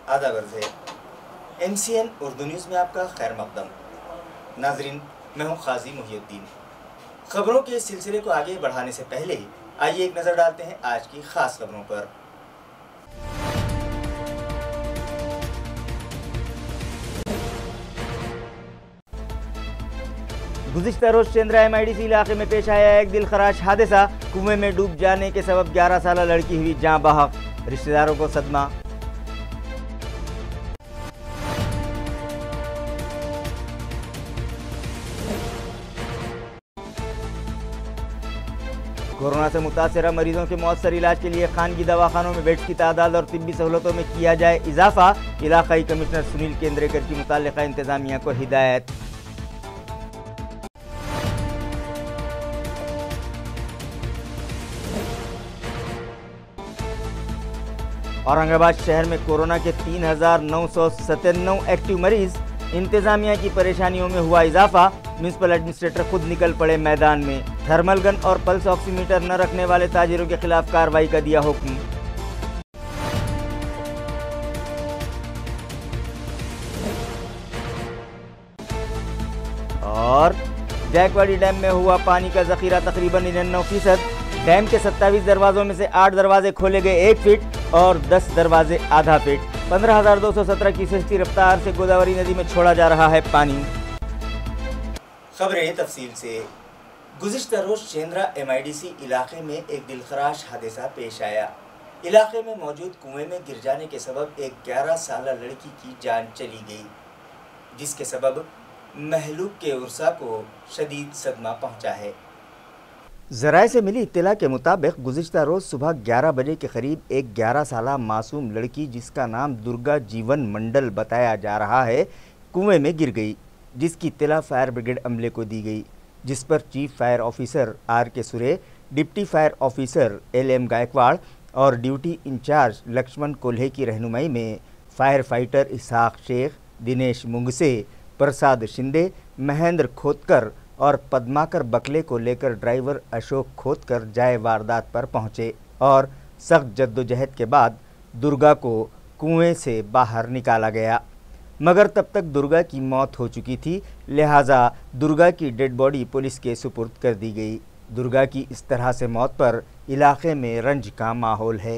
आदाब अर्ज़ है। MCN उर्दू न्यूज़ में आपका खैर मक़दम। नाज़रीन, मैं हूँ क़ाज़ी मुहिउद्दीन। ख़बरों के सिलसिले को आगे बढ़ाने से पहले आइए एक नज़र डालते हैं आज की ख़ास ख़बरों पर। गुज़िश्ता रोज़ चेंद्रा MIDC इलाके में पेश आया एक दिलखराश हादसा। कुएं में डूब जाने के सबब 11 साल लड़की हुई जाँ बहक, रिश्तेदारों को सदमा। कोरोना से मुतासरा मरीजों के मौसर इलाज के लिए खानगी दवाखानों में बेड्स की तादाद और तिब्बी सहूलतों में किया जाए इजाफा। इलाकाई कमिश्नर सुनील केंद्रेकर की मुताल्लिका इंतजामिया को हिदायत। औरंगाबाद शहर में कोरोना के 3,997 एक्टिव मरीज। इंतजामिया की परेशानियों में हुआ इजाफा। म्यूनिसिपल एडमिनिस्ट्रेटर खुद निकल पड़े मैदान में। थर्मल गन और पल्स ऑक्सीमीटर न रखने वाले ताजिरों के खिलाफ कार्रवाई का दिया हुक्म। और जैकवाड़ी डैम में हुआ पानी का जखीरा तकरीबन 99%। डैम के 27 दरवाजों में से 8 दरवाजे खोले गए 1 फीट और 10 दरवाजे आधा फीट। 15,217 की रफ्तार से गोदावरी नदी में छोड़ा जा रहा है पानी। खबरें तफसील से। गुज़िश्ता रोज़ चेंद्रा MIDC इलाके में एक दिलखराश हादसा पेश आया। इलाके में मौजूद कुएं में गिर जाने के सबब एक 11 साल लड़की की जान चली गई, जिसके सबब महलूक के उर्सा को शदीद सदमा पहुंचा है। ज़राए से मिली इत्तला के मुताबिक गुज़िश्ता रोज़ सुबह 11 बजे के करीब एक 11 साला मासूम लड़की, जिसका नाम दुर्गा जीवन मंडल बताया जा रहा है, कुएं में गिर गई, जिसकी इत्तला फायर ब्रिगेड अमले को दी गई, जिस पर chief fire officer RK Sure, deputy fire officer LM Gaikwad और ड्यूटी इंचार्ज लक्ष्मण कोल्हे की रहनुमाई में फायर फाइटर इसहाक शेख, दिनेश मुंगसे, प्रसाद शिंदे, महेंद्र खोतकर और पद्माकर बकले को लेकर ड्राइवर अशोक खोतकर जाए वारदात पर पहुंचे और सख्त जद्दोजहद के बाद दुर्गा को कुएं से बाहर निकाला गया, मगर तब तक दुर्गा की मौत हो चुकी थी, लिहाजा दुर्गा की डेड बॉडी पुलिस के सुपुर्द कर दी गई। दुर्गा की इस तरह से मौत पर इलाके में रंज का माहौल है।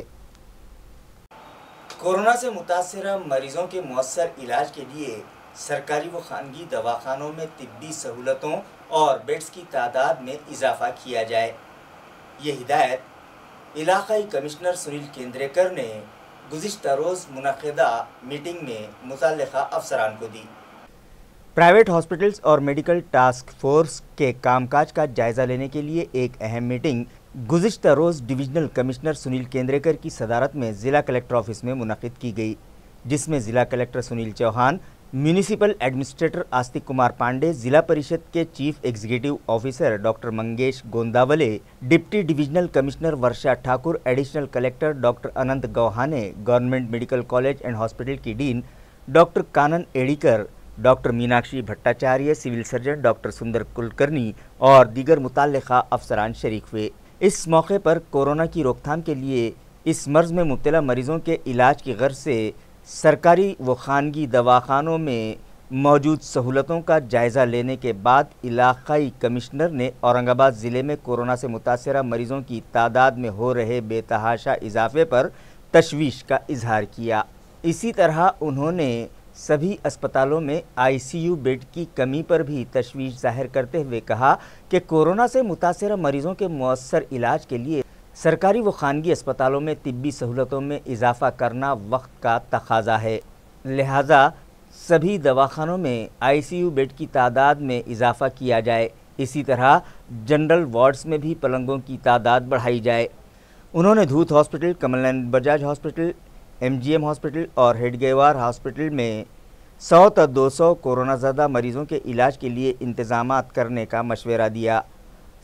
कोरोना से मुतासरा मरीजों के मौसर इलाज के लिए सरकारी व खानगी दवाखानों में तिब्बी सहूलतों और बेड्स की तादाद में इजाफा किया जाए, ये हिदायत इलाकाई कमिश्नर सुनील केंद्रेकर ने गुज़िश्ता रोज़ मुनक़िदा मीटिंग में मुतल्लिक़ा अफसरान को दी। प्राइवेट हॉस्पिटल्स और मेडिकल टास्क फोर्स के कामकाज का जायज़ा लेने के लिए एक अहम मीटिंग गुज़िश्ता रोज़ डिविजनल कमिश्नर सुनील केंद्रेकर की सदारत में ज़िला कलेक्टर ऑफिस में मुनक़िद की गई, जिसमें ज़िला collector Sunil Chauhan, municipal administrator Astik Kumar Pande, Zilla Parishad के chief executive officer doctor Mangesh Gondavale, deputy divisional commissioner Varsha Thakur, additional collector doctor Anant Gauhane, government medical college and hospital की dean doctor Kanan Edikar, doctor Meenakshi Bhattacharya, civil surgeon doctor Sundar Kulkarni और दीगर मुतल्लिक़ा अफसरान शरीक हुए। इस मौके पर कोरोना की रोकथाम के लिए इस मर्ज़ में मुब्तला मरीज़ों के इलाज की गर्ज से सरकारी व खानगी दवाखानों में मौजूद सहूलतों का जायज़ा लेने के बाद इलाकाई कमिश्नर ने औरंगाबाद ज़िले में कोरोना से मुतासरा मरीज़ों की तादाद में हो रहे बेतहाशा इजाफे पर तशवीश का इजहार किया। इसी तरह उन्होंने सभी अस्पतालों में ICU बेड की कमी पर भी तशवीश ज़ाहिर करते हुए कहा कि कोरोना से मुतासरा मरीज़ों के मौसर इलाज के लिए सरकारी व खानगी अस्पतालों में तिब्बी सहूलतों में इजाफा करना वक्त का तकाजा है, लिहाजा सभी दवाखानों में ICU बेड की तादाद में इजाफा किया जाए। इसी तरह जनरल वार्ड्स में भी पलंगों की तादाद बढ़ाई जाए। उन्होंने Dhoot hospital, Kamalnayan Bajaj hospital, MGM hospital और हेडगेवार हॉस्पिटल में 100 तक 200 कोरोना ज़दा मरीज़ों के इलाज के लिए इंतज़ामात करने का मशवरा दिया।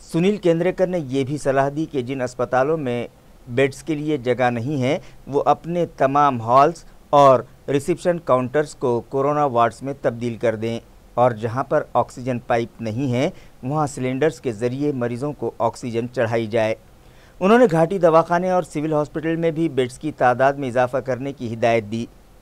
सुनील केंद्रेकर ने यह भी सलाह दी कि जिन अस्पतालों में बेड्स के लिए जगह नहीं है, वो अपने तमाम हॉल्स और रिसेप्शन काउंटर्स को कोरोना वार्ड्स में तब्दील कर दें और जहां पर ऑक्सीजन पाइप नहीं है, वहां सिलेंडर्स के ज़रिए मरीज़ों को ऑक्सीजन चढ़ाई जाए। उन्होंने घाटी दवाखाने और सिविल हॉस्पिटल में भी बेड्स की तादाद में इजाफा करने की हिदायत दी।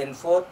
N4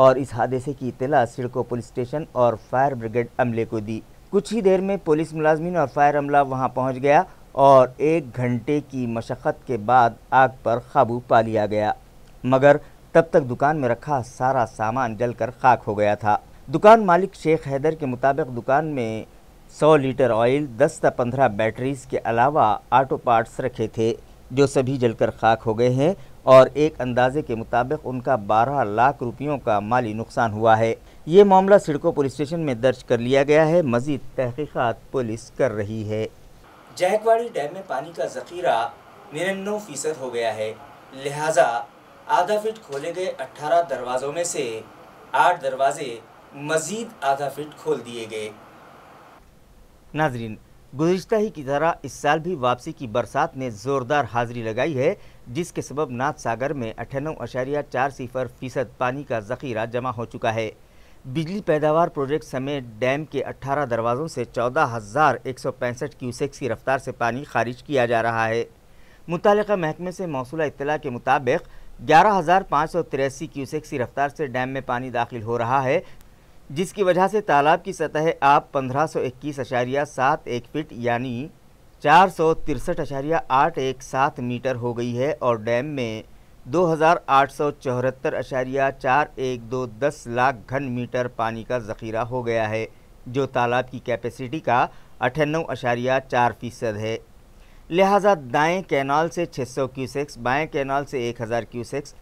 और इस हादसे की इत्तला सिडको पुलिस स्टेशन और फायर ब्रिगेड अमले को दी। कुछ ही देर में पुलिस मुलाजमीन और फायर अमला वहां पहुंच गया और 1 घंटे की मशक्क़त के बाद आग पर काबू पा लिया गया, मगर तब तक दुकान में रखा सारा सामान जलकर खाक हो गया था। दुकान मालिक शेख हैदर के मुताबिक दुकान में 100 लीटर ऑयल, 10 से 15 बैटरीज के अलावा ऑटो पार्ट्स रखे थे, जो सभी जलकर खाक हो गए हैं और एक अंदाजे के मुताबिक उनका 12 लाख रुपयों का माली नुकसान हुआ है। ये मामला सिडको पुलिस स्टेशन में दर्ज कर लिया गया है। मजीद तहकीकात पुलिस कर रही है। जहकवाड़ी डैम में पानी का जखीरा 99% हो गया है, लिहाजा आधा फीट खोले गए 18 दरवाज़ों में से 8 दरवाजे मजीद आधा फीट खोल दिए गए। नाजरीन, गुज़िश्ता ही की तरह इस साल भी वापसी की बरसात ने ज़ोरदार हाज़िरी लगाई है, जिसके सबब नाथ सागर में 98.40% पानी का ज़ख़ीरा जमा हो चुका है। बिजली पैदावार प्रोजेक्ट समेत डैम के 18 दरवाज़ों से 14,165 क्यूसेक्स की रफ्तार से पानी खारिज किया जा रहा है। मुतालिका महकमे से मौसूला इत्तला के मुताबिक 11,583 क्यूसेक्स की रफ्तार से डैम में पानी दाखिल हो रहा है, जिसकी वजह से तालाब की सतह आब 1521.71 फीट यानी 463.817 मीटर हो गई है और डैम में 2,874.412 लाख घन मीटर पानी का ज़ख़ीरा हो गया है, जो तालाब की कैपेसिटी का 98.4% है। लिहाजा दाएं कैनाल से 600 क्यूसेक्स, बाएं कैनाल से 1000 क्यूसेक्स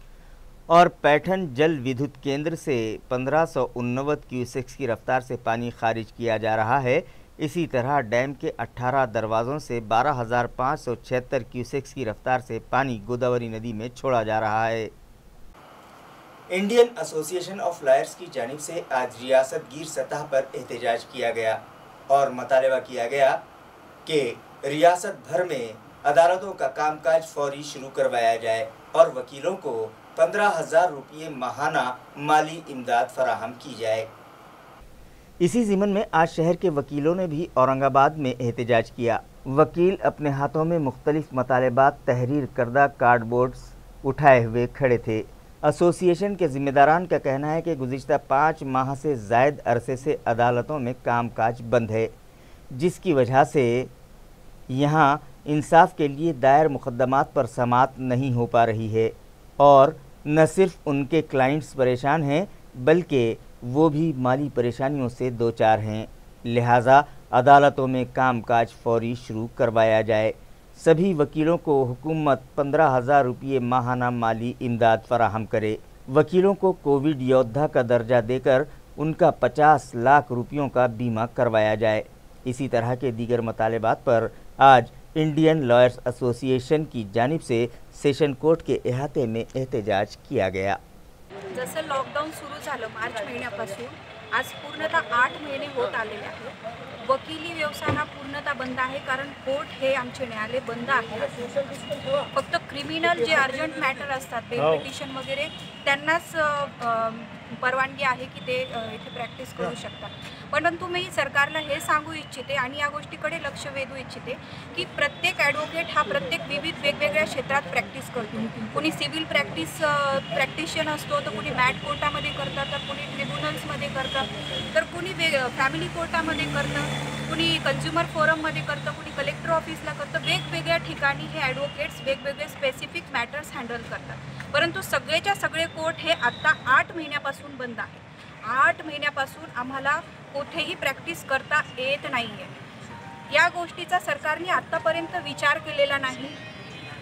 और पैठन जल विद्युत केंद्र से 1589 क्यूसेक्स की रफ्तार से पानी खारिज किया जा रहा है। इसी तरह डैम के 18 दरवाज़ों से 12,576 क्यूसेक्स की रफ्तार से पानी गोदावरी नदी में छोड़ा जा रहा है। इंडियन एसोसिएशन ऑफ लॉयर्स की जानिब से आज रियासत गिर सतह पर एहतजाज किया गया और मुतालबा किया गया कि रियासत भर में अदालतों का कामकाज फौरी शुरू करवाया जाए और वकीलों को 15,000 रुपये माहाना माली इमदाद फराहम की जाए। इसी ज़िमन में आज शहर के वकीलों ने भी औरंगाबाद में एहतजाज किया। वकील अपने हाथों में मुख्तलिफ मतालबात तहरीर करदा कार्डबोर्ड्स उठाए हुए खड़े थे। एसोसिएशन के ज़िम्मेदारान का कहना है कि गुज़िश्ता 5 माह से ज़ायद अरसे से अदालतों में कामकाज बंद है, जिसकी वजह से यहाँ इंसाफ के लिए दायर मुकदमात पर समाअत नहीं हो पा रही है और न सिर्फ उनके क्लाइंट्स परेशान हैं बल्कि वो भी माली परेशानियों से दो चार हैं। लिहाजा अदालतों में कामकाज फौरी शुरू करवाया जाए। सभी वकीलों को हुकूमत 15,000 रुपये माहाना माली इमदाद फराहम करे। वकीलों को कोविड योद्धा का दर्जा देकर उनका 50 लाख रुपयों का बीमा करवाया जाए। इसी तरह के दीगर मतालबात पर आज इंडियन लॉयर्स एसोसिएशन की जानिब से सेशन कोर्ट के अहाते में एहतजाज किया गया। जसं लॉकडाऊन सुरू झालं मार्च महिन्यापासून आज पूर्णतः 8 महिने होत आलेले आहेत। वकिली व्यवसाय हा पूर्णतः बंद आहे, कारण कोर्ट हे आमचे न्यायालय बंद आहे। फक्त क्रिमिनल जे अर्जंट मॅटर असतात, बेल पिटिशन वगैरे, त्यांनाच परवानगी आहे की ते इथे प्रॅक्टिस करू शकतात। परंतु मी सरकारला हे सांगू इच्छिते आणि या गोष्टीकडे लक्ष वेधू इच्छिते की प्रत्येक ॲडव्होकेट हा प्रत्येक विविध वेगवेगळ्या क्षेत्रात प्रॅक्टिस करतो। कोणी सिव्हिल प्रॅक्टिशियन असतो, तर कोणी मॅट कोर्टामध्ये करतात, तर कोणी ट्रिब्युनल्समध्ये करतात, तर कोणी फॅमिली कोर्टामध्ये करतं, कोणी कंझ्युमर फोरममध्ये करतं, कोणी कलेक्टर ऑफिसला करतं। वेगवेगळ्या ठिकाणी हे ॲडव्होकेट्स वेगवेगळे स्पेसिफिक मॅटर्स हँडल करतात। परंतु सगळेच्या सगळे कोर्ट हे आता 8 महिन्यापासून बंद आहे। 8 महिन्यापासून आम्हाला कुठेही प्रॅक्टिस करता येत नाहीये। या गोष्टीचा सरकारने आतापर्यंत विचार केलेला नाही।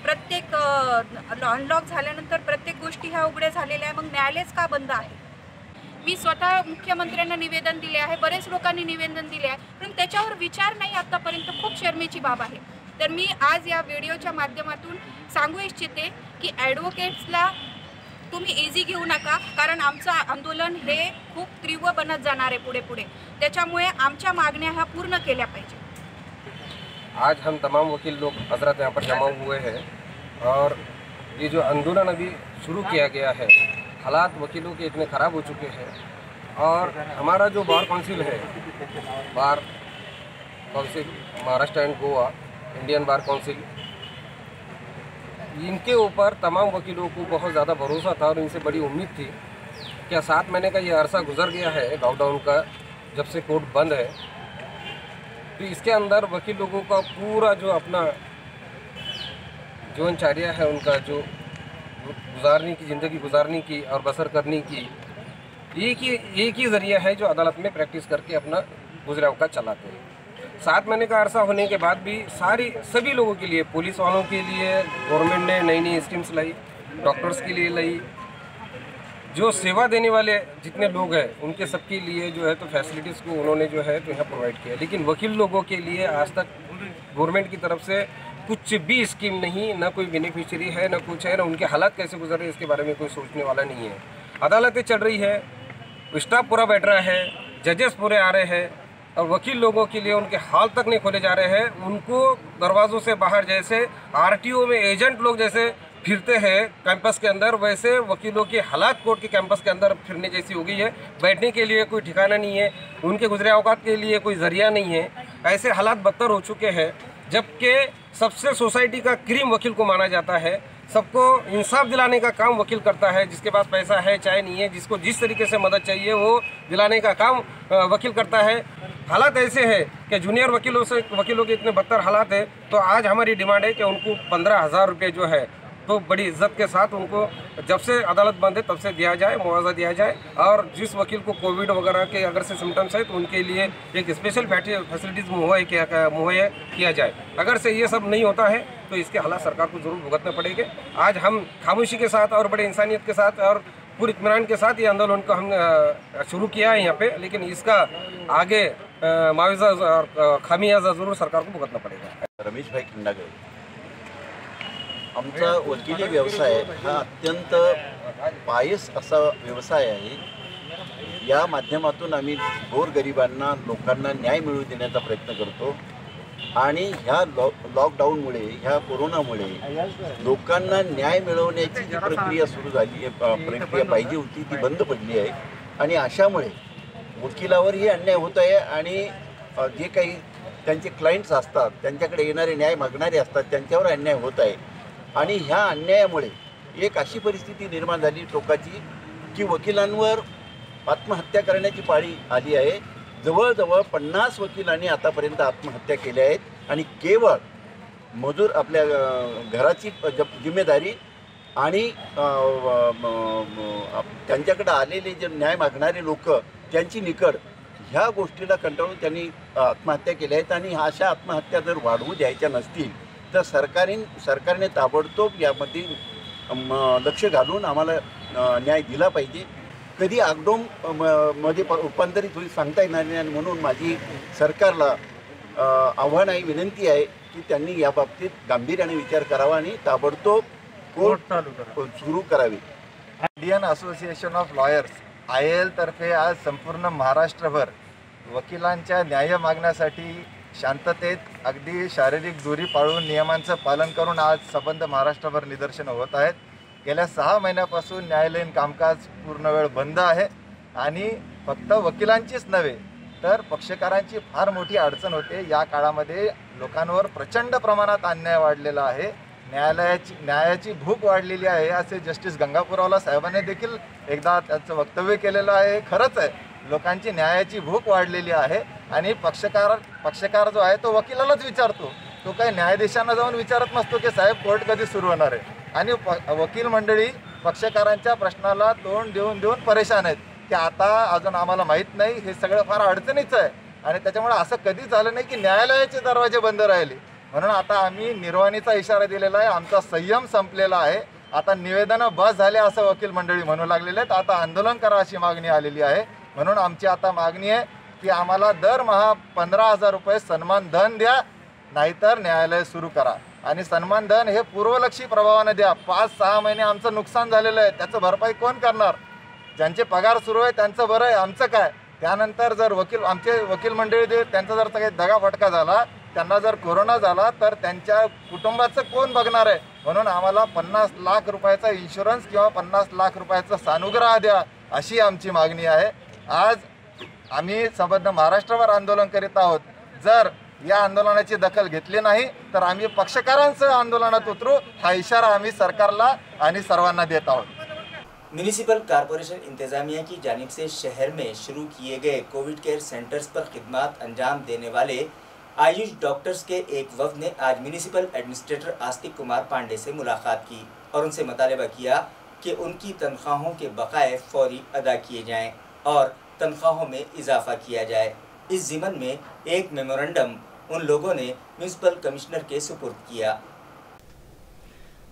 प्रत्येक अनलॉक झाल्यानंतर प्रत्येक गोष्टी ह्या उघड्या झालेल्या आहे, मग न्यायालयच का बंद आहे? मी स्वतः मुख्यमंत्र्यांना निवेदन दिले आहे, बरेच लोकांनी निवेदन दिले आहे, पण त्याच्यावर विचार नाही आतापर्यंत। खूप शर्मेची बाब आहे। तर मी आज या व्हिडिओच्या माध्यमातून सांगू इच्छिते की ॲडव्होकेट्सला तुम्ही इझी घेऊ नका, कारण आमचं आंदोलन हे खूप तीव्र बनत जाणार आहे पुढे पुढे। त्याच्यामुळे आमच्या मागण्या ह्या पूर्ण केल्या पाहिजे। आज हम तमाम वकील लोग हजरत यहाँ पर जमा हुए हैं और ये जो आंदोलन अभी शुरू किया गया है, हालात वकीलों के इतने ख़राब हो चुके हैं और हमारा जो बार काउंसिल है, bar council Maharashtra and Goa, Indian bar council, इनके ऊपर तमाम वकीलों को बहुत ज़्यादा भरोसा था और इनसे बड़ी उम्मीद थी क्या 7 महीने का ये अरसा गुजर गया है लॉकडाउन का, जब से कोर्ट बंद है, तो इसके अंदर वकील लोगों का पूरा जो अपना जीवनचर्या है, उनका जो गुजारने की, ज़िंदगी गुजारने की और बसर करने की एक ही ज़रिया है जो अदालत में प्रैक्टिस करके अपना गुजराव का चलाते हैं। 7 महीने का अरसा होने के बाद भी सभी लोगों के लिए, पुलिस वालों के लिए गवर्नमेंट ने नई नई स्कीम्स लाई, डॉक्टर्स के लिए लाई, जो सेवा देने वाले जितने लोग हैं उनके सबके लिए जो है तो फैसिलिटीज़ को उन्होंने जो है तो यहाँ प्रोवाइड किया। लेकिन वकील लोगों के लिए आज तक गवर्नमेंट की तरफ से कुछ भी स्कीम नहीं, ना कोई बेनिफिशियरी है, ना कुछ है, ना उनके हालात कैसे गुजर रहे हैं इसके बारे में कोई सोचने वाला नहीं है। अदालतें चल रही है, स्टाफ पूरा बैठ रहा है, जजेस पूरे आ रहे हैं, और वकील लोगों के लिए उनके हाल तक नहीं खोले जा रहे हैं। उनको दरवाज़ों से बाहर जैसे आरटीओ में एजेंट लोग जैसे फिरते हैं कैंपस के अंदर, वैसे वकीलों की हालात कोर्ट के कैंपस के अंदर फिरने जैसी हो गई है। बैठने के लिए कोई ठिकाना नहीं है, उनके गुजरे औकात के लिए कोई ज़रिया नहीं है। ऐसे हालात बदतर हो चुके हैं, जबकि सबसे सोसाइटी का क्रीम वकील को माना जाता है। सबको इंसाफ दिलाने का काम वकील करता है, जिसके पास पैसा है चाहे नहीं है, जिसको जिस तरीके से मदद चाहिए वो दिलाने का काम वकील करता है। हालात ऐसे है कि जूनियर वकीलों के इतने बदतर हालात है, तो आज हमारी डिमांड है कि उनको 15,000 रुपये जो है तो बड़ी इज्जत के साथ उनको जब से अदालत बंद है तब से दिया जाए, मुआवजा दिया जाए। और जिस वकील को कोविड वगैरह के अगर से सिम्टम्स है तो उनके लिए एक स्पेशल फैसिलिटीज़ मुहैया किया जाए। अगर से ये सब नहीं होता है तो इसके हालात सरकार को ज़रूर भुगतने पड़ेंगे। आज हम खामोशी के साथ और बड़े इंसानियत के साथ और पूरे इत्मीनान के साथ ये आंदोलन को हम शुरू किया है यहाँ पे, लेकिन इसका आगे मुआवजा और खामियाजा ज़रूर सरकार को भुगतना पड़ेगा। रमेश भाई खंडागळे, आमचा वकिली व्यवसाय हा अत्यंत पायस असा व्यवसाय आहे। या माध्यमातून आम्ही गोरगरिबांना, लोकांना न्याय मिळवून देण्याचा प्रयत्न करतो आणि ह्या लॉकडाऊनमुळे, ह्या कोरोनामुळे लोकांना न्याय मिळवण्याची जी प्रक्रिया सुरू झाली, प्रक्रिया पाहिजे होती ती बंद पडली आहे आणि अशामुळे वकिलावरही अन्याय होत आहे आणि जे काही त्यांचे क्लायंट्स असतात, त्यांच्याकडे येणारे न्याय मागणारे असतात, त्यांच्यावर अन्याय होत आहे। आणि ह्या अन्यायामुळे एक अशी परिस्थिती निर्माण झाली टोकाची की वकिलांवर आत्महत्या करण्याची पाळी आली आहे। जवळजवळ 50 वकिलांनी आतापर्यंत आत्महत्या केल्या आहेत आणि केवळ मजूर आपल्या घराची जिम्मेदारी आणि त्यांच्याकडे आलेले जे न्याय मागणारे लोक, त्यांची निकड, ह्या गोष्टीला कंटाळून त्यांनी आत्महत्या केल्या आहेत। आणि अशा आत्महत्या जर वाढवू द्यायच्या नसतील तर सरकारने ताबडतोब यामध्ये लक्ष घालून आम्हाला न्याय दिला पाहिजे। कधी आगडोम मध्ये रूपांतरित होईल सांगता येणार नाही आणि म्हणून माझी सरकारला आव्हान आहे, विनंती आहे की त्यांनी या बाबतीत गांभीर्याने विचार करावा आणि ताबडतोब कोर्ट सुरू करावी। Indian association of lawyers IAL तर्फे आज संपूर्ण महाराष्ट्रभर वकिलांच्या न्याय मागण्यासाठी शांततेत अगदी शारीरिक दूरी पाळून नियमांचं पालन करून आज संबंध महाराष्ट्रभर निदर्शनं होत आहेत। गेल्या 6 महिन्यापासून न्यायालयीन कामकाज पूर्ण वेळ बंद आहे आणि फक्त वकिलांचीच नव्हे तर पक्षकारांची फार मोठी अडचण होते। या काळामध्ये लोकांवर प्रचंड प्रमाणात अन्याय वाढलेला आहे, न्यायाची भूक वाढलेली आहे, असे जस्टिस गंगापूरवाला साहेबांनी देखील एकदा त्यांचं वक्तव्य केलेलं आहे। खरंच आहे, लोकांची न्यायाची भूक वाढलेली आहे आणि पक्षकार जो आहे तो वकिलालाच विचारतो, तो काही न्यायाधीशांना जाऊन विचारत नसतो की साहेब कोर्ट कधी सुरू होणार आहे। आणि वकील मंडळी पक्षकारांच्या प्रश्नाला तोंड देऊन परेशान आहेत की आता अजून आम्हाला माहीत नाही, हे सगळं फार अडचणीचं आहे आणि त्याच्यामुळे असं कधीच झालं नाही की न्यायालयाचे दरवाजे बंद राहिले। म्हणून आता आम्ही निर्वाणीचा इशारा दिलेला आहे, आमचा संयम संपलेला आहे, आता निवेदनं बस झाले असं वकील मंडळी म्हणू लागलेले आहेत, आता आंदोलन करा अशी मागणी आलेली आहे। म्हणून आमची आता मागणी आहे की आम्हाला दरमहा 15,000 रुपये सन्मान धन द्या, नाहीतर न्यायालय सुरू करा आणि सन्मान धन हे पूर्वलक्षी प्रभावाने द्या। 5-6 महिने आमचं नुकसान झालेलं आहे, त्याचं भरपाई कोण करणार? ज्यांचे पगार सुरू आहे त्यांचं बरं आहे, आमचं काय? त्यानंतर जर आमचे वकील मंडळी त्यांचा जर काही दगाफटका झाला, त्यांना जर कोरोना झाला तर त्यांच्या कुटुंबाचं कोण बघणार आहे? म्हणून आम्हाला 50 लाख रुपयाचा इन्शुरन्स किंवा 50 लाख रुपयाचा सानुग्रह द्या अशी आमची मागणी आहे। आज आम्ही संबंध महाराष्ट्रभर आंदोलन करीत आहोत। जर या आंदोलनाची दखल घेतली नाही तर आम्ही पक्षकारांसह आंदोलनात उतरू, हा इशारा आम्ही सरकारला आणि सर्वांना देत आहोत। म्यूनिसिपल कॉरपोरेशन इंतजामिया की जानिब से शहर में शुरू किए गए कोविड केयर सेंटर्स पर खिदमत अंजाम देने वाले आयुष डॉक्टर्स के एक वफ्द ने आज म्यूनिसिपल एडमिनिस्ट्रेटर आस्तिक कुमार पांडे से मुलाकात की और उनसे मुतालबा किया कि उनकी तनख्वाहों के बकाए फौरी अदा किए जाएं और तनख्वाहों में इजाफा किया जाए। इस ज़िमन में एक मेमोरेंडम उन लोगों ने म्यूनिसिपल कमिश्नर के सुपुर्द किया।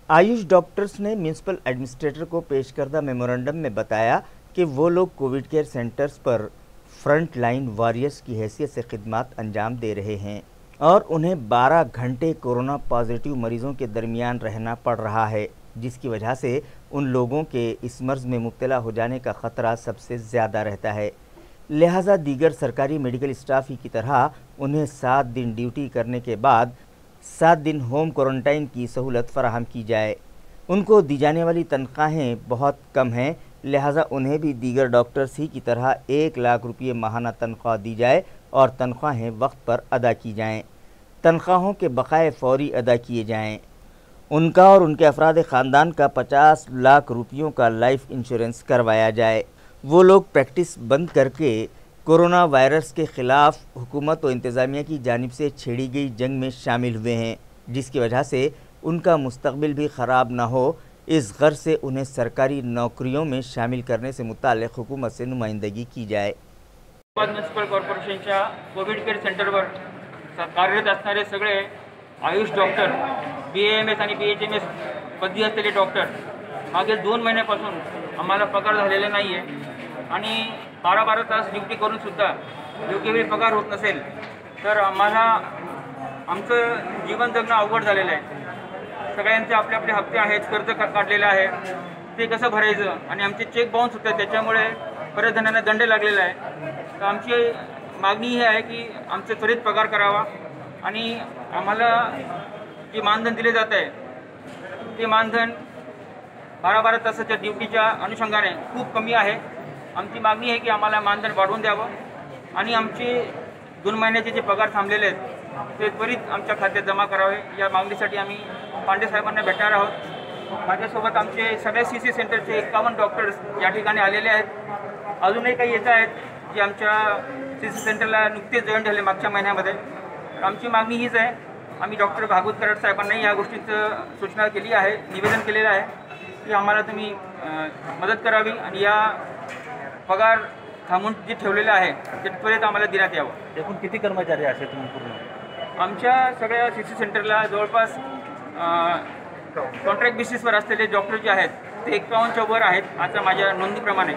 आयुष डॉक्टर्स ने म्यूनिसिपल एडमिनिस्ट्रेटर को पेश करदा मेमोरेंडम में बताया कि वो लोग कोविड केयर सेंटर्स पर फ्रंट लाइन वॉरियर्स की हैसियत से खिदमत अंजाम दे रहे हैं और उन्हें 12 घंटे कोरोना पॉजिटिव मरीज़ों के दरमियान रहना पड़ रहा है, जिसकी वजह से उन लोगों के इस मर्ज़ में मुब्तला हो जाने का ख़तरा सबसे ज़्यादा रहता है। लिहाजा दीगर सरकारी मेडिकल स्टाफ ही की तरह उन्हें 7 दिन ड्यूटी करने के बाद 7 दिन होम क्वारंटाइन की सहूलत फराहम की जाए। उनको दी जाने वाली तनख्वाहें बहुत कम हैं, लिहाजा उन्हें भी दीगर डॉक्टर्स ही की तरह 1 लाख रुपये माहाना तनख्वाह दी जाए और तनख्वाहें वक्त पर अदा की जाएं। तनख्वाहों के बकाए फौरी अदा किए जाएं। उनका और उनके अफराद ख़ानदान का 50 लाख रुपयों का लाइफ इंश्योरेंस करवाया जाए। वो लोग प्रैक्टिस बंद करके कोरोना वायरस के ख़िलाफ़ हुकूमत और इंतज़ामिया की जानिब से छेड़ी गई जंग में शामिल हुए हैं, जिसकी वजह से उनका मुस्तक़बिल भी ख़राब ना हो, इस गर्ज से उन्हें सरकारी नौकरियों में शामिल करने से मुताल्लिक़ हुकूमत से नुमाइंदगी की जाए। म्युनिसिपल कॉर्पोरेशनच्या कोविड केअर सेंटरवर कार्यरत असणारे सगळे आयुष डॉक्टर, BAMS आणि BHMS पदवी असलेले डॉक्टर मागील 2 महिन्यापासून आम्हाला पगार झालेला नाही आहे आणि 12-12 तास ड्युटी करून सुद्धा योग्य वेळी पगार होत नसेल तर आम्हाला आमचं जीवन जगणं अवघड झालेलं आहे। सगळ्यांचे आपले आपले हप्ते आहेत, कर्ज काढलेलं आहे, ते कसं भरायचं आणि आमचे चेक बाउन्स होतात, त्याच्यामुळे बऱ्याच जणांना दंड लागलेला आहे। तर आमची मागणी ही आहे की आमचे त्वरित पगार करावा आणि आम्हाला जे मानधन दिले जात आहे ते मानधन 12-12 तासाच्या ड्युटीच्या अनुषंगाने खूप कमी आहे। आमची मागणी आहे की आम्हाला मानधन वाढवून द्यावं आणि आमचे 2 महिन्याचे जे पगार थांबलेले आहेत ते त्वरित आमच्या खात्यात जमा करावे। या मागणीसाठी आम्ही पांडे साहेबांना भेटणार आहोत। माझ्यासोबत आमचे सगळ्या CC सेंटरचे 51 डॉक्टर्स या ठिकाणी आलेले आहेत। अजूनही काही येत आहेत जे आमच्या CC सेंटरला नुकतेच जॉईन झाले मागच्या महिन्यामध्ये। आमची मागणी हीच आहे, आम्ही डॉक्टर भागवत कराड साहेबांनाही या गोष्टीचं सूचना केली आहे, निवेदन केलेलं आहे की आम्हाला तुम्ही मदत करावी आणि या पगार थांबून जे ठेवलेलं आहे ते त्वरित आम्हाला देण्यात यावं। एकूण किती कर्मचारी असे तुम्ही पूर्ण? आमच्या सगळ्या CC सेंटरला जवळपास कॉन्ट्रॅक्ट बेसिसवर असलेले डॉक्टर जे आहेत ते 51च्या वर आहेत आता माझ्या नोंदीप्रमाणे।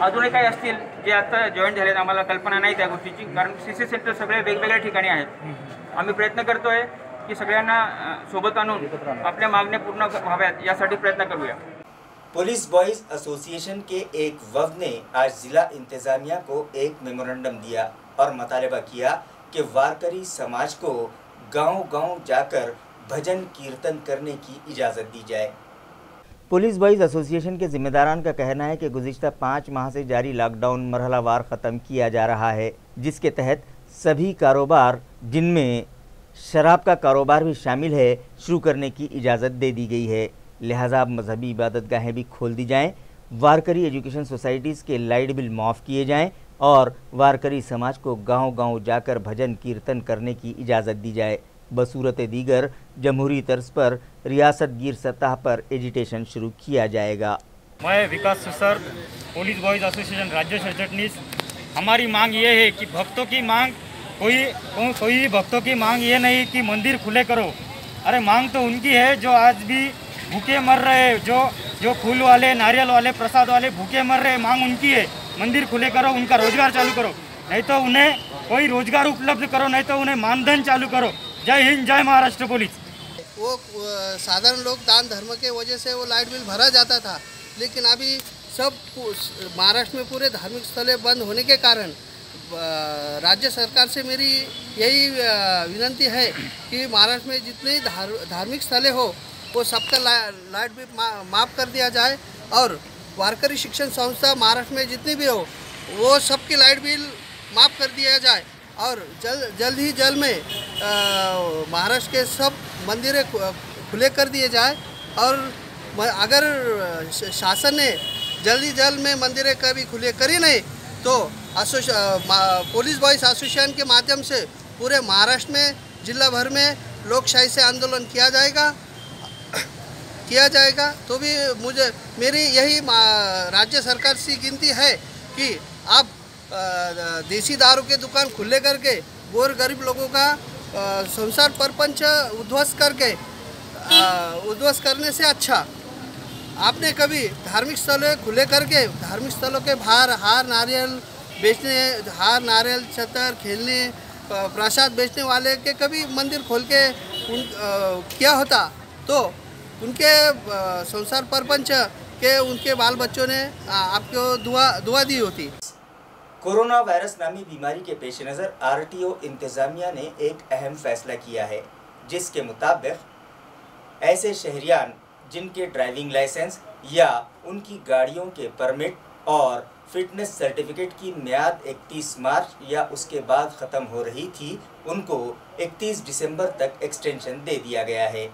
अजूनही काही असतील जे आता जॉईन झालेत, आम्हाला कल्पना नाही त्या गोष्टीची, कारण CC सेंटर सगळे वेगवेगळ्या ठिकाणी आहेत। आम्ही प्रयत्न करतोय की सगळ्यांना सोबत आणून आपल्या मागण्या पूर्ण व्हाव्यात यासाठी प्रयत्न करूया। पुलिस बॉयज़ एसोसिएशन के एक वफ्द ने आज ज़िला इंतज़ामिया को एक मेमोरेंडम दिया और मुतालबा किया कि वारकरी समाज को गांव-गांव जाकर भजन कीर्तन करने की इजाज़त दी जाए। पुलिस बॉयज़ एसोसिएशन के ज़िम्मेदारान का कहना है कि गुज़िश्ता 5 माह से जारी लॉकडाउन मरहलावार ख़त्म किया जा रहा है, जिसके तहत सभी कारोबार, जिनमें शराब का कारोबार भी शामिल है, शुरू करने की इजाज़त दे दी गई है। लिहाजा मजहबी इबादत गाहें भी खोल दी जाएं, वारकरी एजुकेशन सोसाइटीज़ के लाइट बिल माफ़ किए जाएं और वारकरी समाज को गांव-गांव जाकर भजन कीर्तन करने की इजाज़त दी जाए। बसूरत दीगर जमहूरी तर्ज पर रियासत गिर सतह पर एजिटेशन शुरू किया जाएगा। मैं विकास सुसर, पुलिस बॉयज़ एसोसिएशन राज्य सरचिटनीस। हमारी मांग ये है कि भक्तों की मांग कोई भक्तों की मांग ये नहीं कि मंदिर खुले करो। अरे मांग तो उनकी है जो आज भी भूखे मर रहे, जो फूल वाले, नारियल वाले, प्रसाद वाले भूखे मर रहे, मांग उनकी है। मंदिर खुले करो, उनका रोजगार चालू करो, नहीं तो उन्हें कोई रोजगार उपलब्ध करो, नहीं तो उन्हें मानधन चालू करो। जय हिंद, जय महाराष्ट्र पुलिस। वो साधारण लोग दान धर्म के वजह से वो लाइट बिल भरा जाता था, लेकिन अभी सब महाराष्ट्र में पूरे धार्मिक स्थलें बंद होने के कारण राज्य सरकार से मेरी यही विनंती है कि महाराष्ट्र में जितने धार्मिक स्थलें हो वो सबका लाइट बिल माफ़ कर दिया जाए और वारकरी शिक्षण संस्था महाराष्ट्र में जितनी भी हो वो सबकी लाइट बिल माफ़ कर दिया जाए और जल्द में महाराष्ट्र के सब मंदिरें खुले कर दिए जाए। और अगर शासन ने जल्दी जल्द में मंदिरें कभी खुले करी नहीं तो पुलिस बॉयज़ एसोसिएशन के माध्यम से पूरे महाराष्ट्र में जिला भर में लोकशाही से आंदोलन किया जाएगा। तो भी मेरी यही राज्य सरकार से गिनती है कि आप देसी दारू के दुकान खुले करके गोर गरीब लोगों का संसार परपंच उद्ध्वस्त करने से अच्छा आपने कभी धार्मिक स्थलों खुले करके धार्मिक स्थलों के बाहर हार नारियल छतर खेलने प्रसाद बेचने वाले के कभी मंदिर खोल के किया होता तो उनके संसार परपंच के उनके बाल बच्चों ने आपको दुआ दी होती। कोरोना वायरस नामी बीमारी के पेश नज़र आरटीओ इंतज़ामिया ने एक अहम फैसला किया है, जिसके मुताबिक ऐसे शहरियान जिनके ड्राइविंग लाइसेंस या उनकी गाड़ियों के परमिट और फिटनेस सर्टिफिकेट की मियाद 31 मार्च या उसके बाद ख़त्म हो रही थी, उनको 31 दिसंबर तक एक्सटेंशन दे दिया गया है।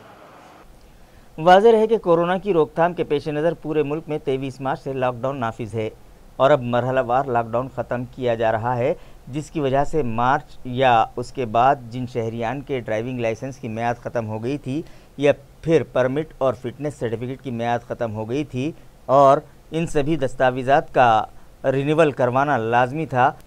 वाज़ेह है कि कोरोना की रोकथाम के पेश नज़र पूरे मुल्क में 23 मार्च से लॉकडाउन नाफिज है और अब मरहलावार लॉकडाउन ख़त्म किया जा रहा है, जिसकी वजह से मार्च या उसके बाद जिन शहरियान के ड्राइविंग लाइसेंस की मियाद ख़त्म हो गई थी या फिर परमिट और फिटनेस सर्टिफिकेट की मियाद ख़त्म हो गई थी और इन सभी दस्तावेज़ात का रिन्यूअल करवाना लाजमी था,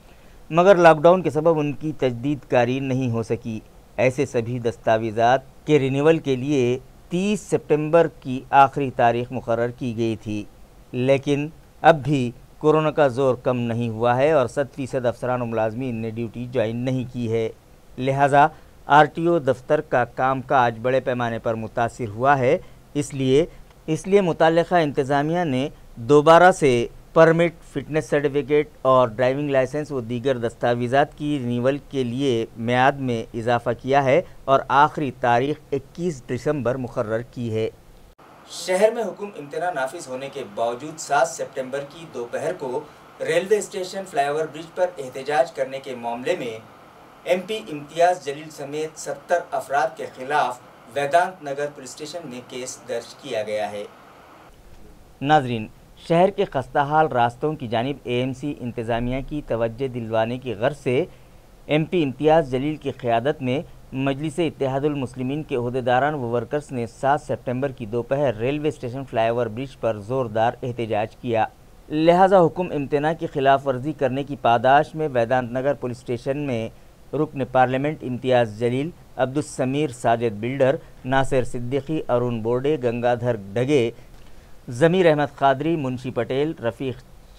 मगर लॉकडाउन के सबब उनकी तजदीद कारी नहीं हो सकी। ऐसे सभी दस्तावेज़ात के रिन्यूअल के लिए 30 सितंबर की आखिरी तारीख मुकर्रर की गई थी, लेकिन अब भी कोरोना का ज़ोर कम नहीं हुआ है और 100% अफसरान और मुलाजमीन ने ड्यूटी ज्वाइन नहीं की है। लिहाजा आरटीओ दफ्तर का कामकाज बड़े पैमाने पर मुतासिर हुआ है। इसलिए मुतल्लिका इंतज़ामिया ने दोबारा से परमिट, फिटनेस सर्टिफिकेट और ड्राइविंग लाइसेंस व दीगर दस्तावेज़ात की रिन्यूअल के लिए मियाद में इजाफ़ा किया है और आखिरी तारीख 21 दिसंबर मुकर्रर की है। शहर में हुक्म इम्तना नाफिज होने के बावजूद 7 सितंबर की दोपहर को रेलवे स्टेशन फ्लाईओवर ब्रिज पर एहतजाज करने के मामले में एमपी इम्तियाज़ जलील समेत 70 अफराद के खिलाफ वेदांत नगर पुलिस स्टेशन में केस दर्ज किया गया है। नाजरीन, शहर के खस्ताहाल रास्तों की जानिब एएमसी इंतज़ामिया की तवज्जो दिलवाने की गर्ज से एमपी इम्तियाज़ जलील की क़यादत में मजलिस इत्तेहादुल मुस्लिमीन के ओहदेदारान व वर्कर्स ने 7 सितंबर की दोपहर रेलवे स्टेशन फ्लाईओवर ब्रिज पर ज़ोरदार एहतजाज किया। लिहाजा हुक्म इम्तना की खिलाफ वर्जी करने की पादाश में वेदांत नगर पुलिस स्टेशन में रुकन पार्लियामेंट इम्तियाज़ जलील, अब्दुल समीर साजिद बिल्डर, नासिर सिद्दीकी, अरुण बोर्डे, गंगाधर डगे, ज़मीर अहमद कादरी, मुंशी पटेल, रफ़ीक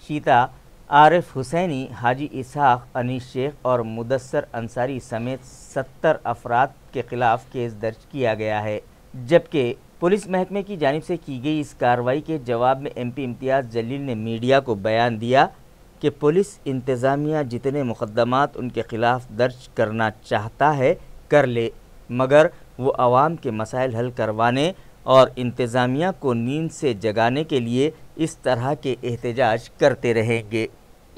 शीता, आरिफ हुसैनी, हाजी इसहाक, अनीस शेख और मुदस्सर अंसारी समेत 70 अफराद के ख़िलाफ़ केस दर्ज किया गया है। जबकि पुलिस महकमे की जानिब से की गई इस कार्रवाई के जवाब में एमपी इम्तियाज़ जलील ने मीडिया को बयान दिया कि पुलिस इंतज़ामिया जितने मुक़द्दमात उनके ख़िलाफ़ दर्ज करना चाहता है कर ले, मगर वो आवाम के मसाइल हल करवाने और इंतज़ामिया को नींद से जगाने के लिए इस तरह के एहतजाज करते रहेंगे।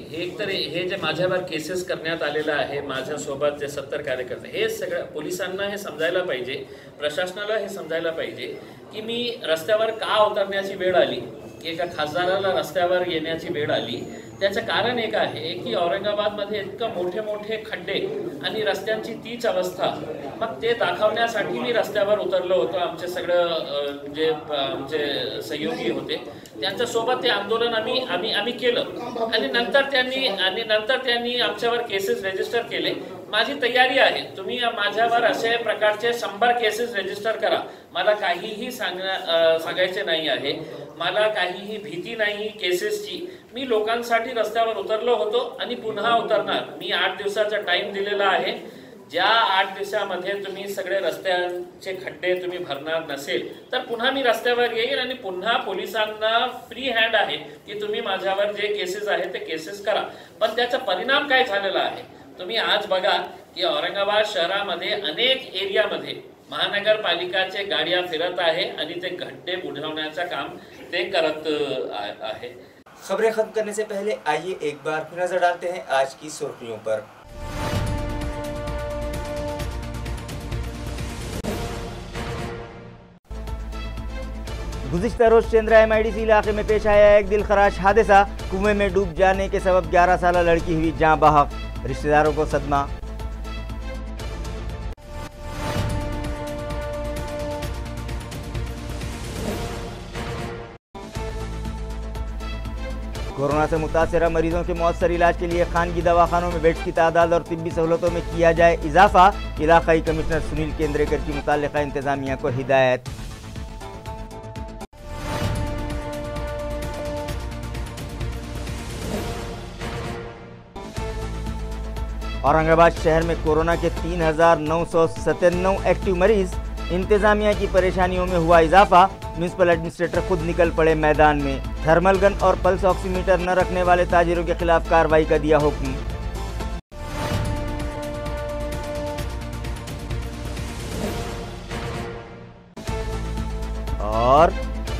एक तर हे जे माझ्यावर केसेस करण्यात आलेला आहे, माझ्यासोबत जे 70 कार्यकर्ते, हे सगळं पोलिसांना हे समजायला पाहिजे, प्रशासनाला हे समजायला पाहिजे की मी रस्त्यावर का उतरण्याची वेळ आली, एका खासदाराला रस्त्यावर येण्याची वेळ आली। त्याचं कारण एक आहे की औरंगाबादमध्ये इतकं मोठे मोठे खड्डे आणि रस्त्यांची तीच अवस्था, मग ते दाखवण्यासाठी मी रस्त्यावर उतरलो होतो। आमचे सगळं जे आमचे सहयोगी होते त्यांच्यासोबत ते आंदोलन आम्ही केलं आणि नंतर त्यांनी आमच्यावर केसेस रजिस्टर केले। माझी तयारी आहे, तुम्ही माझ्यावर असे प्रकारचे 100 केसेस रजिस्टर करा, मला काहीही सांगायचे नाही आहे, मला काहीही भीती नाही केसेसची। मी लोकांसाठी रस्त्यावर उतरलो होतो आणि पुन्हा उतरणार। मी 8 दिवसाचा टाइम दिलेला आहे। ज्या 8 दिवसामध्ये तुम्ही सगळे रस्त्यांचे खड्डे तुम्ही भरणार नसेल तर पुन्हा मी रस्त्यावर येईल आणि पुन्हा पोलिसांना फ्री हँड आहे की तुम्ही माझ्यावर जे केसेस आहेत ते केसेस करा। पण त्याचा परिणाम काय झालेला आहे तुम्ही आज बघा की औरंगाबाद शहरामध्ये अनेक एरियामध्ये महानगरपालिकाचे गाड्या फिरत आहे आणि ते खड्डे बुझवण्याचं काम ते करत आहे। खबरें खत्म करने से पहले आइए एक बार फिर नजर डालते हैं आज की सुर्खियों पर। गुज़िश्ता रोज़ शेंद्रा MIDC इलाके में पेश आया एक दिल खराश हादसा। कुएं में डूब जाने के सबब 11 साला लड़की हुई जाँ बहक, रिश्तेदारों को सदमा। कोरोना से मुतासरा मरीजों के मौसर इलाज के लिए खानगी दवाखानों में बेड्स की तादाद और तिब्बी सहूलतों में किया जाए इजाफा। इलाकाई कमिश्नर सुनील केंद्रेकर की मुताल्लिका इंतजामिया को हिदायत। औरंगाबाद शहर में कोरोना के 3,997 एक्टिव मरीज। इंतजामिया की परेशानियों में हुआ इजाफा। म्यूनिसिपल एडमिनिस्ट्रेटर खुद निकल पड़े मैदान में। थर्मल गन और पल्स ऑक्सीमीटर न रखने वाले ताजिरों के खिलाफ कार्रवाई का दिया हुक्म। और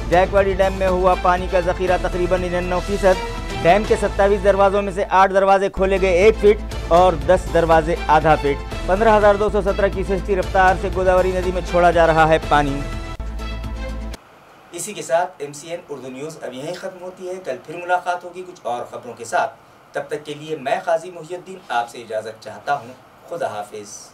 जैकवाड़ी डैम में हुआ पानी का जखीरा तकरीबन 99%। डैम के 27 दरवाजों में से 8 दरवाजे खोले गए 1 फीट और 10 दरवाजे आधा फीट। 15,217 क्यूसेक की रफ्तार से गोदावरी नदी में छोड़ा जा रहा है पानी। इसी के साथ MCN उर्दू न्यूज़ अब यहीं ख़त्म होती है। कल फिर मुलाकात होगी कुछ और ख़बरों के साथ। तब तक के लिए मैं काजी मुहियुद्दीन आपसे इजाज़त चाहता हूँ। खुदा हाफिज़।